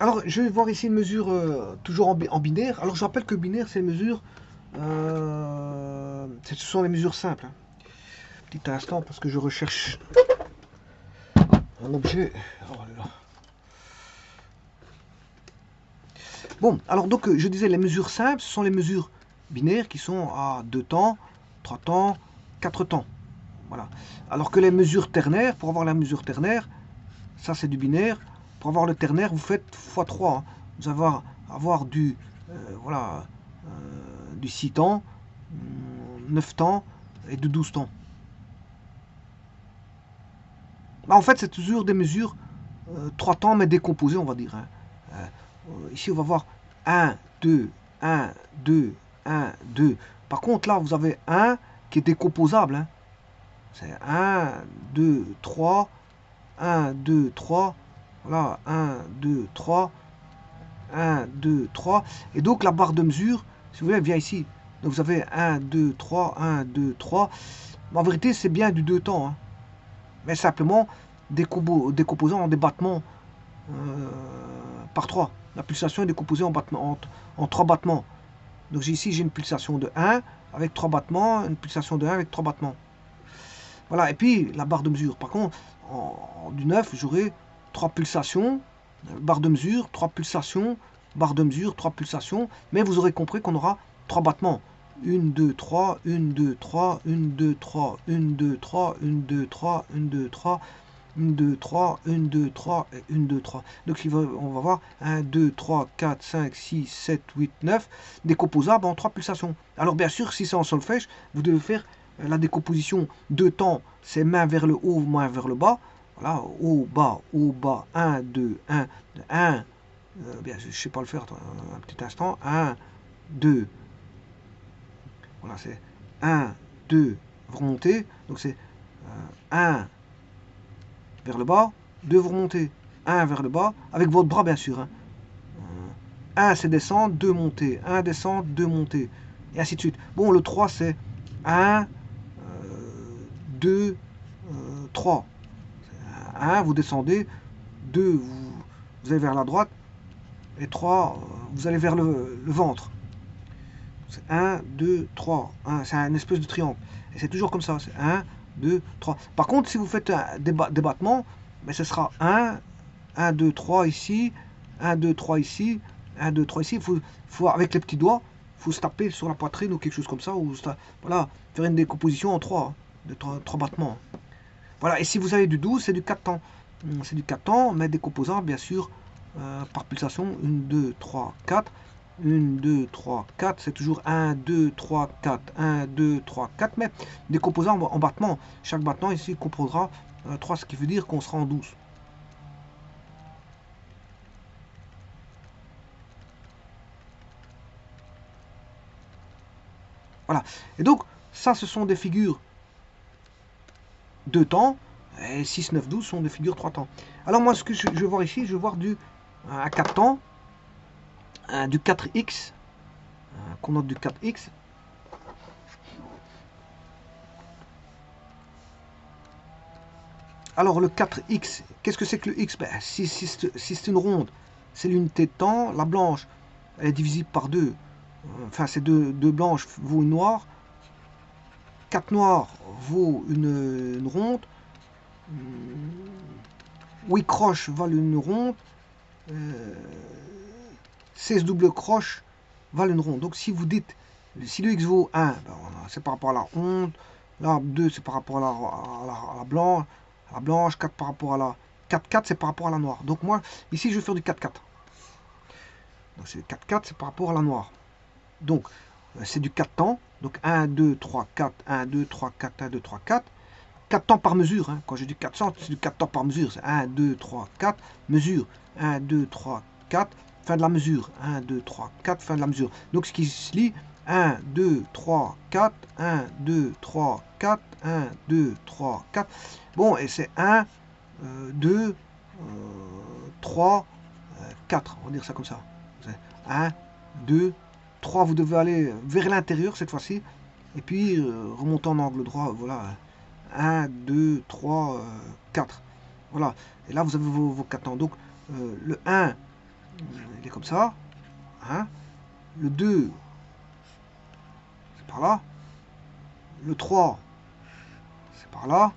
Alors, je vais voir ici une mesure toujours en binaire. Alors, je rappelle que binaire, c'est une mesure... ce sont les mesures simples, hein. Petit instant, parce que je recherche un objet. Oh là là. Bon, alors donc, je disais, les mesures simples, ce sont les mesures binaires qui sont à 2 temps, 3 temps, 4 temps. Voilà. Alors que les mesures ternaires, pour avoir la mesure ternaire, ça c'est du binaire. Pour avoir le ternaire, vous faites x3, hein. Vous allez avoir du, voilà, du 6 temps, 9 temps et de 12 temps. Bah, en fait, c'est toujours des mesures 3 temps, mais décomposées, on va dire, hein. Ici, on va voir 1, 2, 1, 2, 1, 2. Par contre, là, vous avez 1 qui est décomposable, hein. C'est 1, 2, 3, 1, 2, 3. Voilà, 1, 2, 3, 1, 2, 3. Et donc, la barre de mesure, si vous voulez, elle vient ici. Donc, vous avez 1, 2, 3, 1, 2, 3. En vérité, c'est bien du 2 temps, hein. Mais simplement décomposant en des battements par 3. La pulsation est décomposée en 3 battements. Donc ici, j'ai une pulsation de 1 avec 3 battements, une pulsation de 1 avec 3 battements. Voilà, et puis la barre de mesure. Par contre, du 9, j'aurai 3 pulsations, barre de mesure, 3 pulsations, barre de mesure, 3 pulsations. Mais vous aurez compris qu'on aura 3 battements. 1, 2, 3, 1, 2, 3, 1, 2, 3, 1, 2, 3, 1, 2, 3, 1, 2, 3, 1, 2, 3, 1, 2, 3 et 1, 2, 3. Donc on va voir 1, 2, 3, 4, 5, 6, 7, 8, 9 décomposables en 3 pulsations. Alors bien sûr, si c'est en solfège, vous devez faire la décomposition de temps, c'est main vers le haut, main vers le bas. Voilà, haut, bas, 1, 2, 1, 1. Bien, je ne sais pas le faire, un petit instant. 1, 2. Voilà, c'est 1, 2, vous remontez. Donc c'est 1 vers le bas, 2 vous remontez. 1 vers le bas, avec votre bras bien sûr, hein. 1 c'est descendre, 2 monter. 1 descendre, 2 monter. Et ainsi de suite. Bon, le 3 c'est 1, 2, 3. 1, vous descendez. 2, vous allez vers la droite. Et 3, vous allez vers le ventre. C'est 1, 2, 3. C'est un espèce de triangle. Et c'est toujours comme ça. C'est 1, 2, 3. Par contre, si vous faites des battements, ben, ce sera 1, 1, 2, 3 ici, 1, 2, 3 ici, 1, 2, 3 ici. Faut, avec les petits doigts, il faut se taper sur la poitrine ou quelque chose comme ça. Ou, voilà, faire une décomposition en 3, de 3 battements. Voilà, et si vous avez du 12, c'est du 4 temps. C'est du 4 temps, mais décomposant, bien sûr, par pulsation. 1, 2, 3, 4. 1, 2, 3, 4. C'est toujours 1, 2, 3, 4. 1, 2, 3, 4. Mais décomposant en battement. Chaque battement ici composera 3, ce qui veut dire qu'on sera en 12. Voilà. Et donc, ça, ce sont des figures 2 temps. Et 6, 9, 12 sont des figures 3 temps. Alors moi, ce que je vais voir ici, je vais voir à 4 temps, du 4x, qu'on note du 4x. Alors le 4x, qu'est-ce que c'est que le x? Ben, si c'est une ronde, c'est l'unité de temps. La blanche, elle est divisible par 2. Enfin, c'est 2 blanches vaut une noire. 4 noirs vaut une ronde. 8 croches valent une ronde. 16 double croches valent une ronde. Donc si vous dites, si le x vaut 1, ben, c'est par rapport à la ronde. Là, 2, c'est par rapport à la blanche. La blanche, 4 par rapport à la 4, 4, c'est par rapport à la noire. Donc moi, ici, je vais faire du 4, 4. Donc c'est 4, 4, c'est par rapport à la noire. Donc, c'est du 4 temps. Donc 1, 2, 3, 4, 1, 2, 3, 4, 1, 2, 3, 4. 4 temps par mesure, hein. Quand je dis 400, c'est du 4 temps par mesure. C'est 1, 2, 3, 4, mesure. 1, 2, 3, 4, fin de la mesure. 1, 2, 3, 4, fin de la mesure. Donc ce qui se lit, 1, 2, 3, 4, 1, 2, 3, 4, 1, 2, 3, 4. Bon, et c'est 1, 2, 3, 4. On va dire ça comme ça. 1, 2, 3. Vous devez aller vers l'intérieur cette fois-ci. Et puis remonter en angle droit. Voilà. 1, 2, 3, 4. Voilà. Et là, vous avez vos 4 temps. Donc, le 1, il est comme ça. Hein. Le 2, c'est par là. Le 3, c'est par là.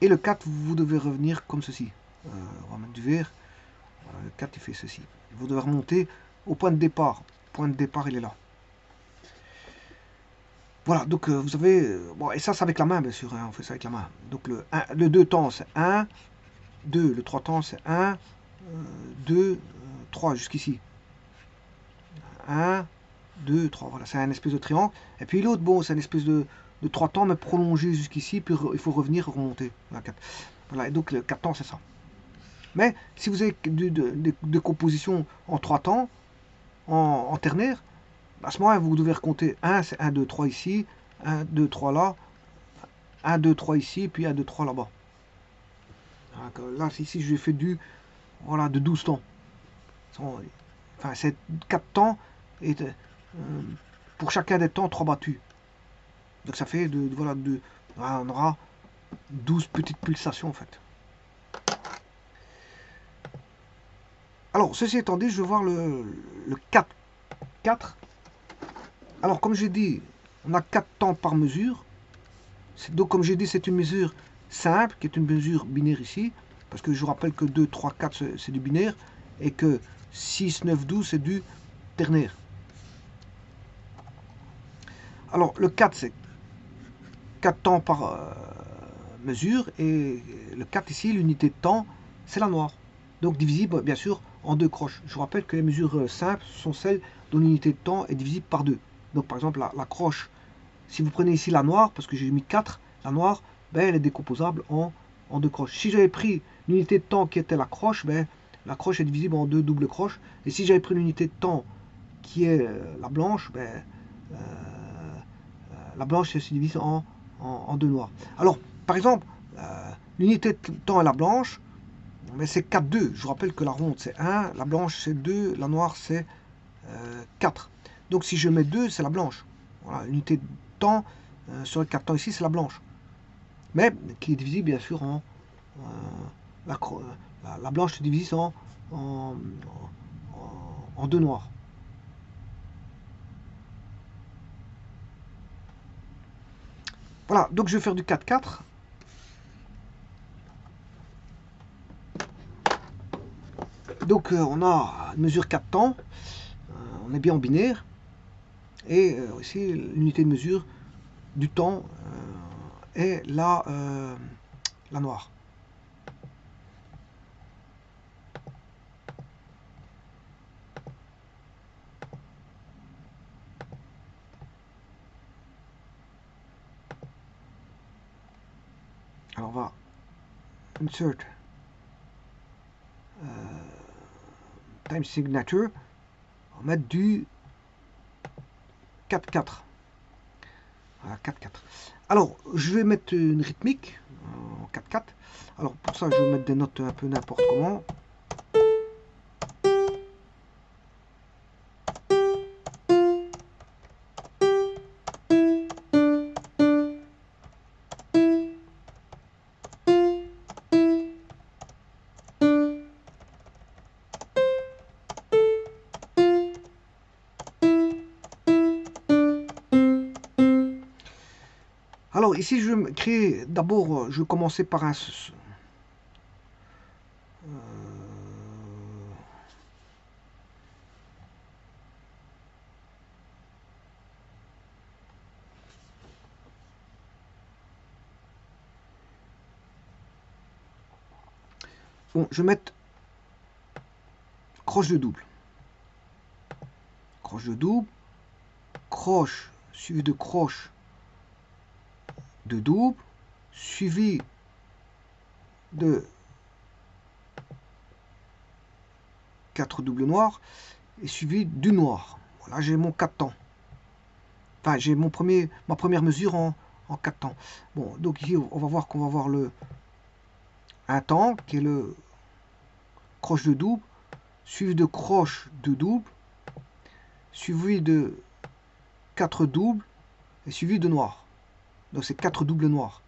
Et le 4, vous devez revenir comme ceci. On va mettre du vert. Voilà, le 4, il fait ceci. Vous devez remonter au point de départ. Le point de départ, il est là. Voilà, donc vous avez... bon, et ça, c'est avec la main, bien sûr. Hein, on fait ça avec la main. Donc le 2 temps, c'est 1. 2. Le 3 temps, c'est 1. 2, 3, jusqu'ici. 1, 2, 3. Voilà, c'est un espèce de triangle. Et puis l'autre, bon, c'est une espèce de 3 temps, mais prolongé jusqu'ici. Puis il faut revenir remonter. Voilà, et donc le 4 temps, c'est ça. Mais si vous avez des compositions en 3 temps, en ternaire, à ce moment-là, vous devez recompter 1, c'est 1, 2, 3 ici, 1, 2, 3 là, 1, 2, 3 ici, puis 1, 2, 3 là-bas. Là, ici, j'ai fait voilà, de 12 temps. Enfin, c'est 4 temps, et pour chacun des temps, 3 battus. Donc ça fait, voilà, on aura 12 petites pulsations, en fait. Alors, ceci étant dit, je vais voir le 4. Alors, comme j'ai dit, on a 4 temps par mesure. Donc, comme j'ai dit, c'est une mesure simple, qui est une mesure binaire ici. Parce que je vous rappelle que 2, 3, 4, c'est du binaire. Et que 6, 9, 12, c'est du ternaire. Alors, le 4, c'est 4 temps par mesure. Et le 4 ici, l'unité de temps, c'est la noire. Donc, divisible, bien sûr, en 2 croches. Je vous rappelle que les mesures simples sont celles dont l'unité de temps est divisible par 2. Donc, par exemple, la croche, si vous prenez ici la noire, parce que j'ai mis 4, la noire, ben, elle est décomposable en 2 croches. Si j'avais pris l'unité de temps qui était la croche, ben, la croche est divisible en 2 doubles croches. Et si j'avais pris l'unité de temps qui est la blanche, ben, la blanche se divise en 2 noirs. Alors, par exemple, l'unité de temps est la blanche, mais c'est 4, 2. Je vous rappelle que la ronde c'est 1, la blanche c'est 2, la noire c'est 4. Donc si je mets 2, c'est la blanche. Voilà, l'unité de temps sur le 4 temps ici, c'est la blanche. Mais qui est divisible bien sûr en... la blanche se divise en 2 noirs. Voilà, donc je vais faire du 4-4. Donc on a une mesure 4 temps, on est bien en binaire, et aussi l'unité de mesure du temps est la noire. Alors on va insert time signature, on va mettre du 4-4. Voilà, 4-4. Alors, je vais mettre une rythmique en 4-4. Alors, pour ça, je vais mettre des notes un peu n'importe comment. Alors ici je vais créer, d'abord je vais commencer par un... Bon, je vais mettre croche de double. Croche de double, croche suivi de croche de double, suivi de 4 doubles noirs et suivi du noir. Voilà, j'ai mon 4 temps. Enfin, j'ai ma première mesure en 4 temps. Bon, donc ici, on va voir qu'on va voir un temps qui est le croche de double, suivi de croche de double, suivi de 4 doubles et suivi de noir. Donc c'est 4 doubles noirs.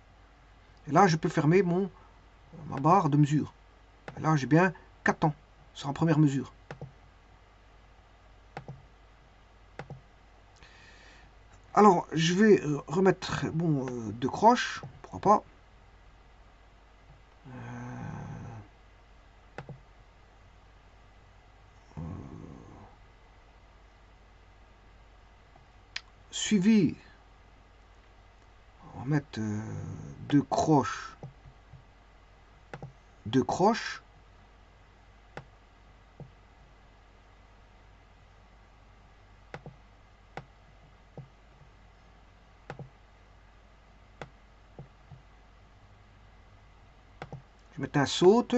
Et là, je peux fermer ma barre de mesure. Et là, j'ai bien 4 temps. C'est en première mesure. Alors, je vais remettre, bon, deux croches, pourquoi pas. Suivi, on va mettre deux croches, deux croches. Je vais mettre un saute.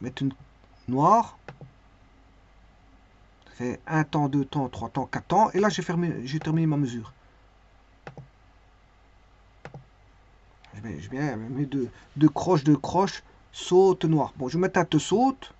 Mettre une noire. Ça fait un temps, deux temps, trois temps, quatre temps. Et là, j'ai terminé ma mesure. Je viens mettre deux croches, saute noire. Bon, je vais mettre un te saute.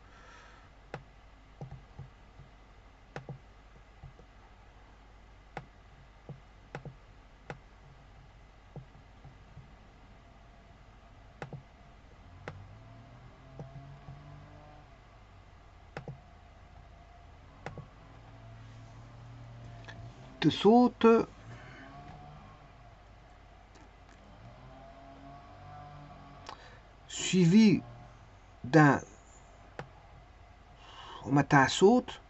Te saute. Suivi d'un... On met un saute.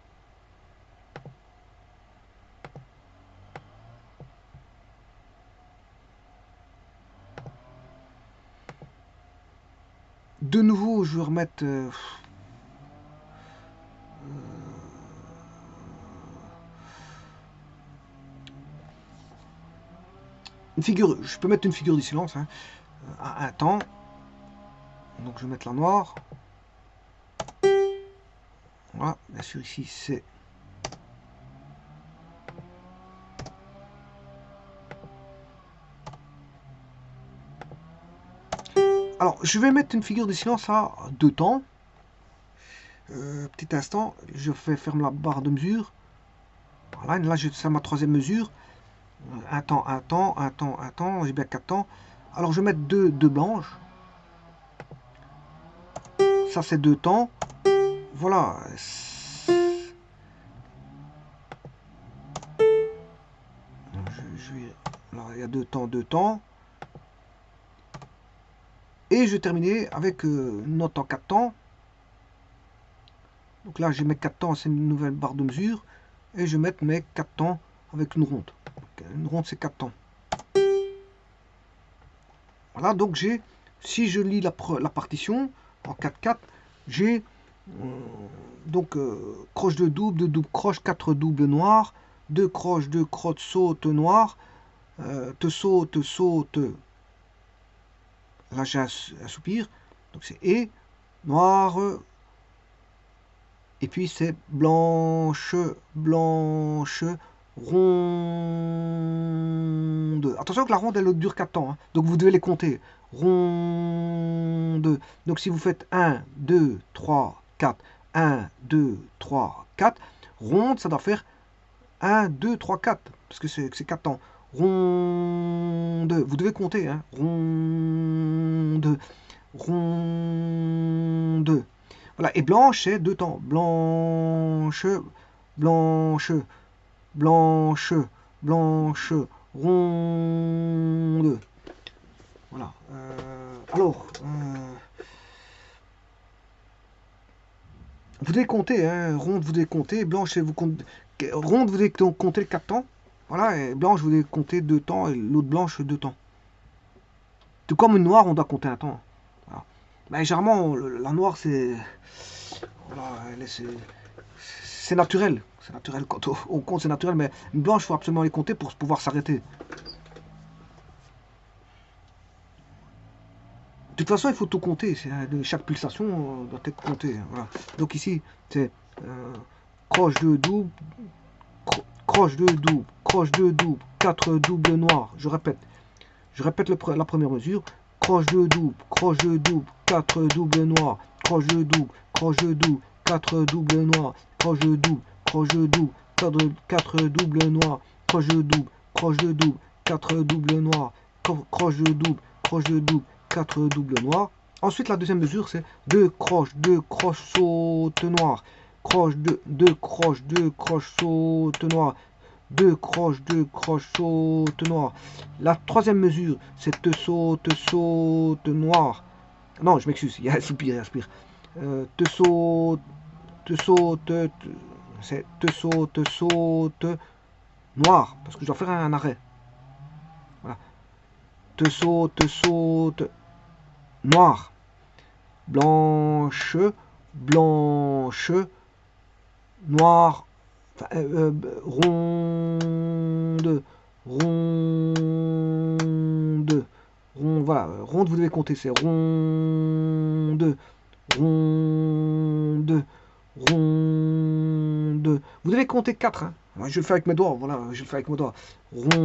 De nouveau, je vais remettre... une figure, je peux mettre une figure de silence hein, à un temps. Donc je vais mettre la noire. Voilà, bien sûr ici c'est... Alors je vais mettre une figure de silence à deux temps. Petit instant, je fais fermer la barre de mesure. Voilà, là c'est ma troisième mesure. Un temps, un temps, un temps, un temps, j'ai bien 4 temps. Alors je vais mettre deux blanches. Ça c'est deux temps. Voilà. Alors, il y a deux temps, deux temps. Et je vais terminer avec une note en 4 temps. Donc là, j'ai mes 4 temps, c'est une nouvelle barre de mesure. Et je vais mettre mes 4 temps avec une ronde. Donc, une ronde, c'est 4 temps. Voilà, donc j'ai, si je lis la partition en 4-4, j'ai donc croche de double croche, 4 doubles noirs, 2 croches, 2 crottes, saute noire, te saute, saute. Là, j'ai un soupir. Donc c'est et, noir, et puis c'est blanche, blanche, ronde. Attention que la ronde, elle dure 4 temps. Hein. Donc vous devez les compter. Ronde. Donc si vous faites 1, 2, 3, 4, 1, 2, 3, 4, ronde, ça doit faire 1, 2, 3, 4. Parce que c'est 4 temps. Ronde. Vous devez compter. Hein. Ronde. Ronde. Voilà, et blanche, c'est deux temps. Blanche, blanche, blanche, blanche, ronde. Voilà. Alors, vous devez compter, hein. Ronde, vous devez compter. Blanche, vous comptez. Ronde, vous devez compter les 4 temps. Voilà, et blanche, vous devez compter 2 temps, et l'autre blanche, 2 temps. Tout comme une noire, on doit compter un temps. Voilà. Mais généralement, la noire, c'est... Voilà, c'est naturel. C'est naturel. Quand on compte, c'est naturel. Mais une blanche, il faut absolument les compter pour pouvoir s'arrêter. De toute façon, il faut tout compter. Chaque pulsation doit être comptée. Voilà. Donc ici, c'est croche de double, croche de double, croche de double, 4 doubles noirs. Je répète la première mesure. Croche de double, 4 doubles noirs, croche de double, 4 doubles noirs, croche de double, 4 doubles noirs, croche de double, 4 doubles noirs, croche de double, 4 doubles noirs. Ensuite, la deuxième mesure, c'est 2 croches, saute noires, croche, 2 croches, saute noires, 2 croches, saute noires. La troisième mesure, c'est te saute noir. Non, je m'excuse, il y a un soupir, respire. Te saute, c'est te saute noir, parce que je dois faire un arrêt. Voilà. Te saute noir. Blanche, noir, ronde, voilà, ronde, vous devez compter, c'est ronde. Vous devez compter 4. Hein. Je le fais avec mes doigts, voilà, je le fais avec mes doigts. Ronde.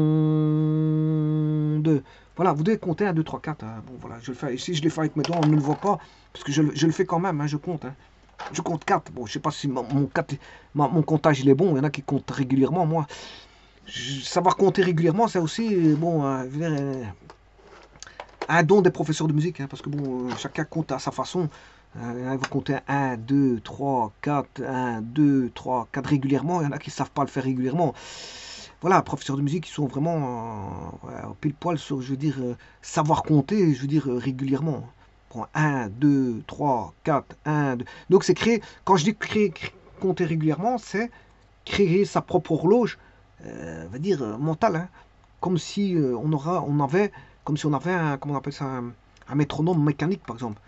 Voilà, vous devez compter 1, 2, 3, 4. Hein. Bon, voilà, je le fais. Si je le fais avec mes doigts, on ne le voit pas, parce que je le fais quand même, hein, je compte. Hein. Je compte 4. Bon, je sais pas si mon comptage il est bon. Il y en a qui comptent régulièrement. Moi, savoir compter régulièrement, c'est aussi bon, un don des professeurs de musique. Hein, parce que bon, chacun compte à sa façon. Il faut compter 1, 2, 3, 4, 1, 2, 3, 4 régulièrement. Il y en a qui ne savent pas le faire régulièrement. Voilà, professeurs de musique, ils sont vraiment pile poil sur, je veux dire, savoir compter, je veux dire, régulièrement. 1, 2, 3, 4, 1, 2. Donc c'est créer, quand je dis compter régulièrement, c'est créer sa propre horloge, on va dire, mentale. Hein. Comme si on avait un, comment on appelle ça, un métronome mécanique, par exemple.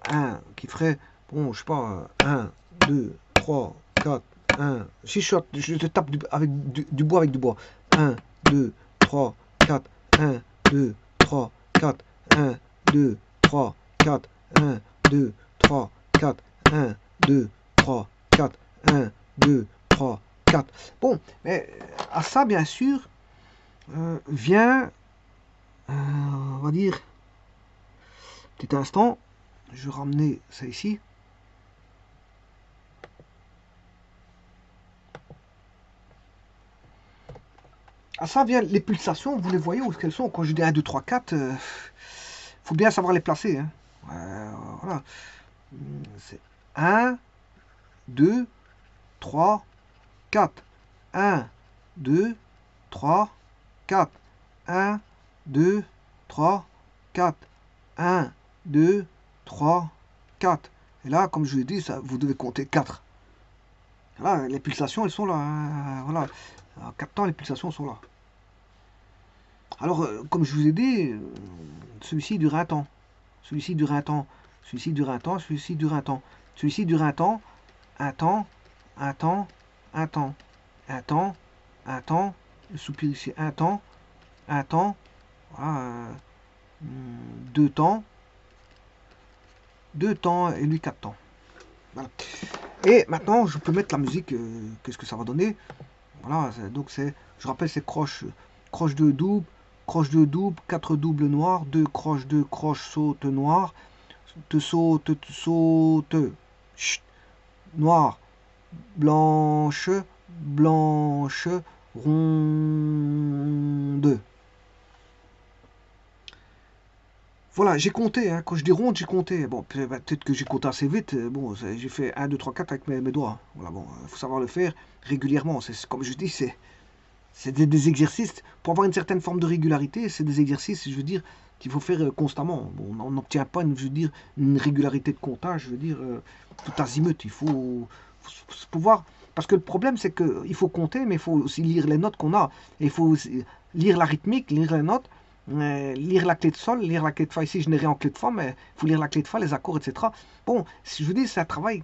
Un qui ferait, bon, je sais pas, 1, 2, 3, 4, 1. Si je te tape avec du bois avec du bois. 1, 2, 3, 4, 1, 2, 3, 4, 1, 2, 3, 4, 1, 2, 3, 4, 1, 2, 3, 4, 1, 2, 3, 4. Bon, mais à ça, bien sûr, vient, on va dire, petit instant, je vais ramener ça ici. À ça vient les pulsations, vous les voyez où qu'elles sont. Quand je dis 1, 2, 3, 4, faut bien savoir les placer. Hein. Voilà. C'est 1, 2, 3, 4. 1, 2, 3, 4. 1, 2, 3, 4. 1, 2, 3, 4. Et là, comme je vous l'ai dit, ça, vous devez compter 4. Voilà, les pulsations, elles sont là. Hein. Voilà. En 4 temps, les pulsations sont là. Alors, comme je vous ai dit, celui-ci dure un temps. Celui-ci dure un temps. Celui-ci dure un temps. Celui-ci dure un temps. Celui-ci dure un temps. Un temps. Un temps. Un temps. Un temps. Un temps. Le soupir ici. Un temps. Un temps. Voilà, 2 temps. 2 temps et lui 4 temps. Voilà. Et maintenant, je peux mettre la musique. Qu'est-ce que ça va donner? Voilà. Donc, je rappelle, c'est croche de double. Croche de double, 4 doubles noirs, 2 croches saute noires, te saute, chut, noir, blanche, ronde. Voilà, j'ai compté, hein. Quand je dis ronde, j'ai compté. Bon, peut-être que j'ai compté assez vite. Bon, j'ai fait 1, 2, 3, 4 avec mes doigts. Voilà, bon, il faut savoir le faire régulièrement. Comme je dis, c'est des exercices, pour avoir une certaine forme de régularité, c'est des exercices, je veux dire, qu'il faut faire constamment. Bon, on n'obtient pas, je veux dire, une régularité de comptage, je veux dire, tout azimut. Il faut pouvoir... Parce que le problème, c'est qu'il faut compter, mais il faut aussi lire les notes qu'on a. Et il faut aussi lire la rythmique, lire les notes, lire la clé de sol, lire la clé de fa. Ici, je n'ai rien en clé de fa, mais il faut lire la clé de fa, les accords, etc. Bon, je veux dire, c'est un travail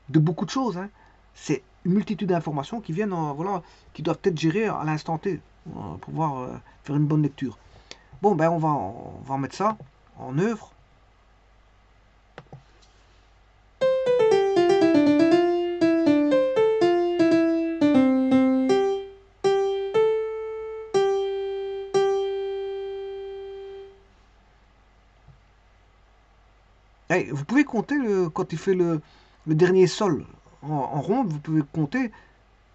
de beaucoup de choses. Hein. C'est une multitude d'informations qui viennent, voilà, qui doivent être gérées à l'instant T pour pouvoir faire une bonne lecture. Bon, ben on va mettre ça en œuvre. Hey, vous pouvez compter quand il fait le dernier sol en ronde, vous pouvez compter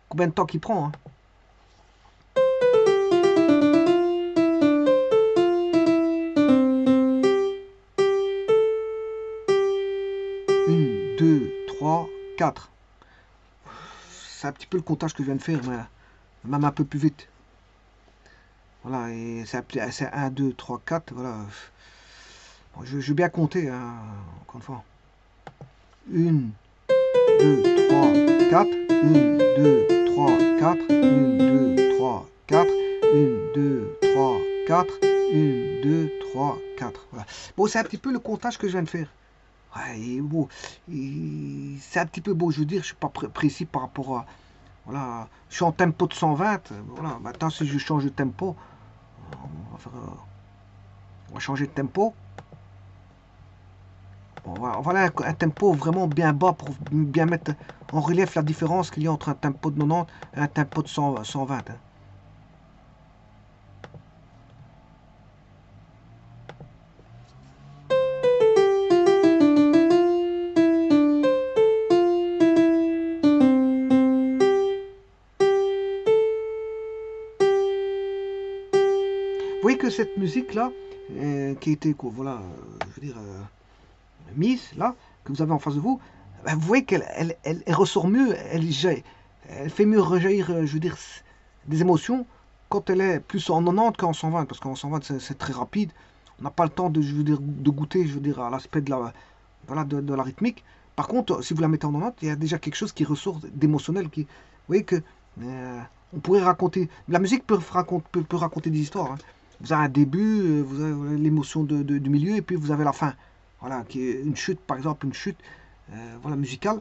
combien de temps qu'il prend. Hein. Une, deux, trois, quatre. C'est un petit peu le comptage que je viens de faire, mais même un peu plus vite. Voilà, et c'est 1, 2, 3, 4. Voilà. Bon, je vais bien compter, hein, encore une fois. 1, 2, 3, 4. 1, 2, 3, 4. 1, 2, 3, 4. 1, 2, 3, 4. 1, 2, 3, 4. Voilà. Bon, c'est un petit peu le comptage que je viens de faire. Ouais, et bon, c'est un petit peu beau, je veux dire, je suis pas précis par rapport à. Voilà, je suis en tempo de 120. Voilà, maintenant si je change de tempo, on va changer de tempo. Voilà un tempo vraiment bien bas pour bien mettre en relief la différence qu'il y a entre un tempo de 90 et un tempo de 120. Hein. Vous voyez que cette musique-là, qui a été voilà, je veux dire, mise là, que vous avez en face de vous, ben, vous voyez qu'elle elle ressort mieux, elle fait mieux rejaillir, je veux dire, des émotions quand elle est plus en 90 qu'en 120, parce qu'en 120 c'est très rapide, on n'a pas le temps de, je veux dire, de goûter, je veux dire, à l'aspect de la, voilà, de la rythmique. Par contre, si vous la mettez en 90, il y a déjà quelque chose qui ressort d'émotionnel, qui, vous voyez que on pourrait raconter, la musique peut raconter des histoires. Hein. Vous avez un début, vous avez l'émotion du milieu, et puis vous avez la fin. Voilà, qui est une chute, par exemple, une chute voilà, musicale.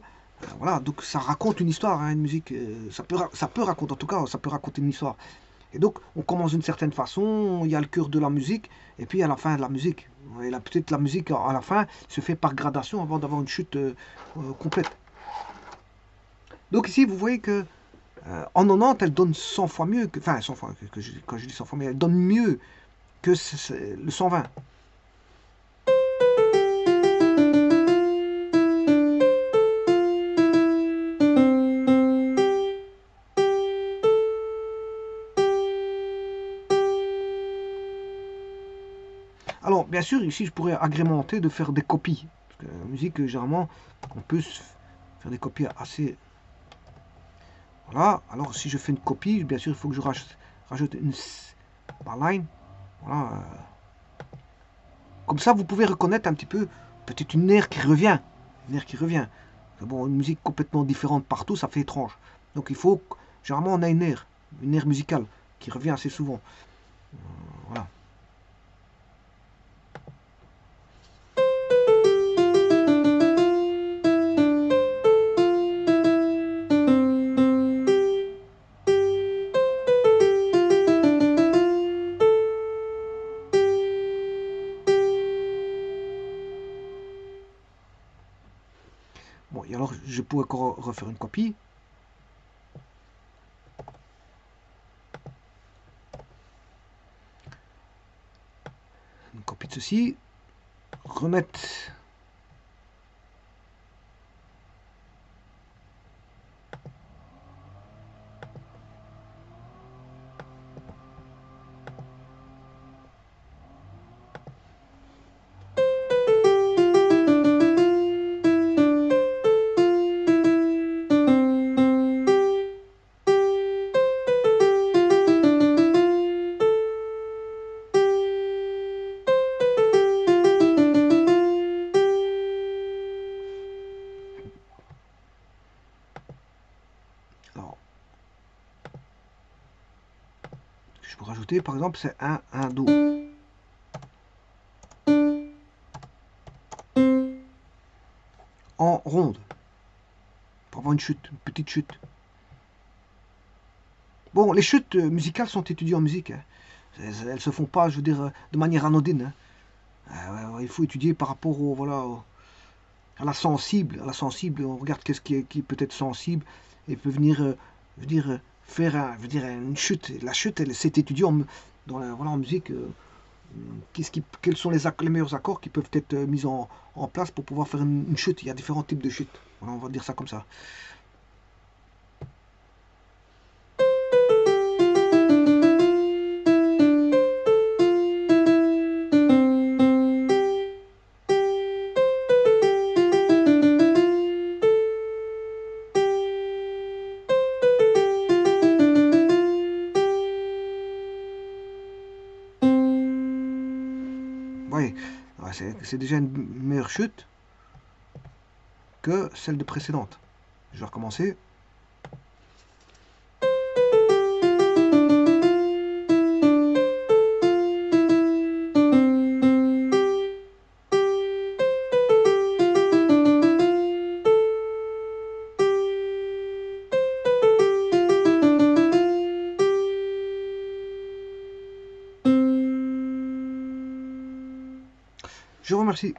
Voilà, donc ça raconte une histoire, hein, une musique. Ça peut raconter, en tout cas, ça peut raconter une histoire. Et donc, on commence d'une certaine façon, il y a le cœur de la musique, et puis à la fin de la musique. Et là, peut-être la musique, à la fin, se fait par gradation avant d'avoir une chute complète. Donc ici, vous voyez que en 90, elle donne 100 fois mieux, enfin 100 fois, quand je dis 100 fois mieux, elle donne mieux que le 120. Alors, bien sûr, ici, je pourrais agrémenter de faire des copies. Parce que la musique, généralement, on peut faire des copies assez. Voilà. Alors, si je fais une copie, bien sûr, il faut que je rajoute une par line. Voilà. Comme ça, vous pouvez reconnaître un petit peu, peut-être une aire qui revient. Une aire qui revient. Bon, une musique complètement différente partout, ça fait étrange. Donc, il faut. Généralement, on a une aire musicale qui revient assez souvent. Voilà. Bon, et alors je pourrais encore refaire une copie. Une copie de ceci. Remettre. Alors, ce que je peux rajouter, par exemple, c'est un Do. En ronde. Pour avoir une chute, une petite chute. Bon, les chutes musicales sont étudiées en musique. Hein. Elles ne se font pas, je veux dire, de manière anodine. Hein. Il faut étudier par rapport au, voilà, à la sensible. À la sensible, on regarde qu'est-ce qui peut être sensible et peut venir, je veux dire, faire je veux dire, une chute. La chute, c'est étudié voilà, en musique. Quels sont les meilleurs accords qui peuvent être mis en place pour pouvoir faire une chute. Il y a différents types de chutes. Voilà, on va dire ça comme ça. Oui, ouais, c'est déjà une meilleure chute que celle de précédente. Je vais recommencer. Je vous remercie.